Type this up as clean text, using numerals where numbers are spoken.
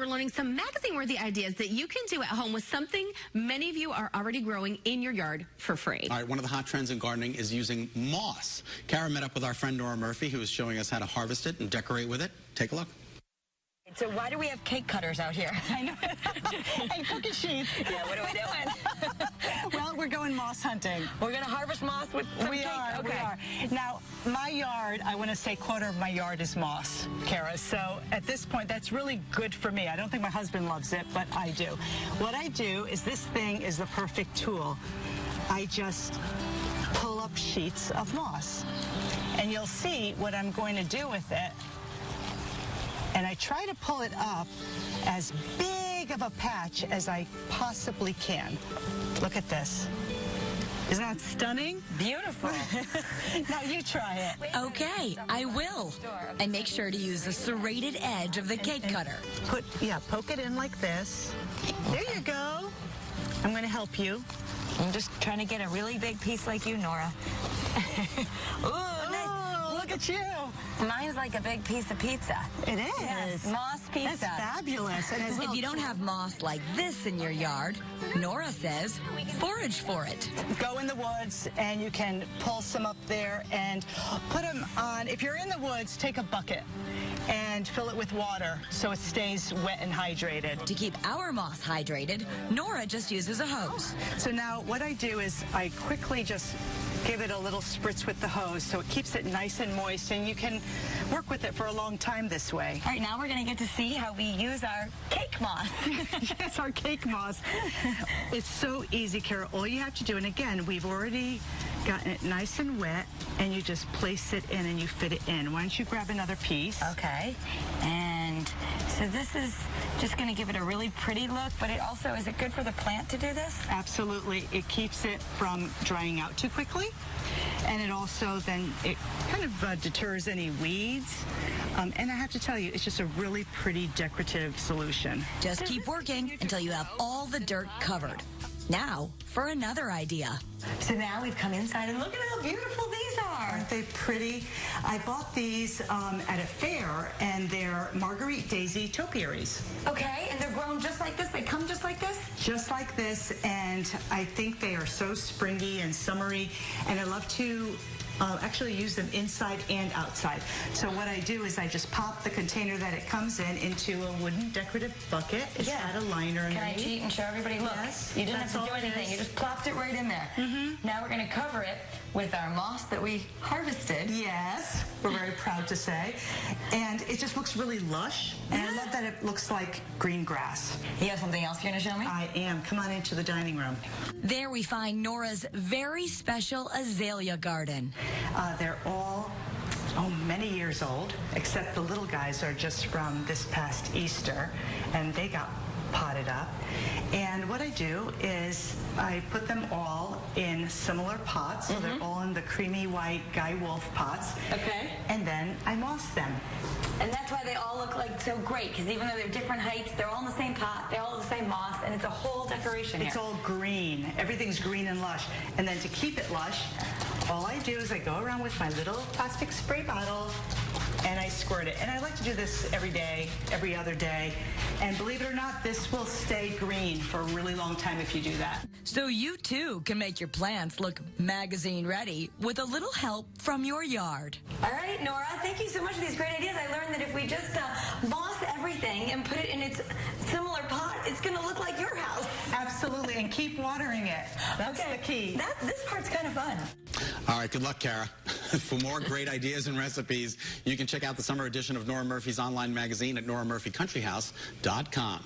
we're learning some magazine-worthy ideas that you can do at home with something many of you are already growing in your yard for free. All right, one of the hot trends in gardening is using moss. Kara met up with our friend Nora Murphy, who is showing us how to harvest it and decorate with it. Take a look. So why do we have cake cutters out here? I know. And cookie sheets. Yeah, what are we doing? Well, we're going moss hunting. We're going to harvest moss with some We cake? are, Okay. we are. Now, my yard, I want to say quarter of my yard is moss, Kara. So at this point, that's really good for me. I don't think my husband loves it, but I do. What I do is this thing is the perfect tool. I just pull up sheets of moss. And you'll see what I'm going to do with it. And I try to pull it up as big of a patch as I possibly can. Look at this. Isn't that stunning? Beautiful. Now you try it. Okay, I will. And make sure to use the serrated edge of the cake cutter. Poke it in like this. There you go. I'm going to help you. I'm just trying to get a really big piece like you, Nora. Ooh, nice. Oh, look at you. Mine's like a big piece of pizza. It is. Yes, moss pizza. That's fabulous. And it's If you don't have moss like this in your yard, Nora says forage for it. go in the woods and you can pull some up there and put them on. If you're in the woods, take a bucket and fill it with water so it stays wet and hydrated. To keep our moss hydrated, Nora just uses a hose. So now what I do is I quickly just give it a little spritz with the hose so it keeps it nice and moist, and you can work with it for a long time this way. All right, now we're going to get to see how we use our cake moss. Yes, our cake moss. It's so easy, Kara. All you have to do, and again, we've already gotten it nice and wet, and you just place it in and you fit it in. Why don't you grab another piece? Okay, and so this is just going to give it a really pretty look, but it also, is it good for the plant to do this? Absolutely. It keeps it from drying out too quickly, and it also then, it kind of deters any weeds. And I have to tell you, it's just a really pretty decorative solution. Just keep working until you have all the dirt covered. Now, for another idea. So now we've come inside, and look at how beautiful these are. Aren't they pretty? I bought these at a fair, and they're Marguerite Daisy topiaries. Okay, and they're grown just like this? They come just like this? Just like this, and I think they are so springy and summery, and I love to actually use them inside and outside. So what I do is I just pop the container that it comes in into a wooden decorative bucket. It's got a liner Can I underneath. cheat and show everybody? Look, Yes, you didn't that's have to do all it anything. is. You just plopped it right in there. Now we're going to cover it with our moss that we harvested. Yes, we're very proud to say. And it just looks really lush. And I love that it looks like green grass. You have something else you're going to show me? I am. Come on into the dining room. There we find Nora's very special azalea garden. They're all, many years old, except the little guys are just from this past Easter, and they got potted up. And what I do is I put them all in similar pots, so they're all in the creamy white Guy Wolf pots. Okay. And then I moss them. And that's why they all look like so great, because even though they're different heights, they're all in the same pot, they all have the same moss, and it's a whole decoration here. It's all green. Everything's green and lush. And then to keep it lush, all I do is I go around with my little plastic spray bottle and I squirt it. And I like to do this every day, every other day. And believe it or not, this will stay green for a really long time if you do that. So you too can make your plants look magazine ready with a little help from your yard. All right, Nora, thank you so much for these great ideas. I learned that if we just moss everything and put it in its similar pot, it's going to look like your house. Absolutely, and keep watering it. That's the key. This part's kind of fun. All right, good luck, Kara. For more great ideas and recipes, you can check out the summer edition of Nora Murphy's online magazine at noramurphycountryhouse.com.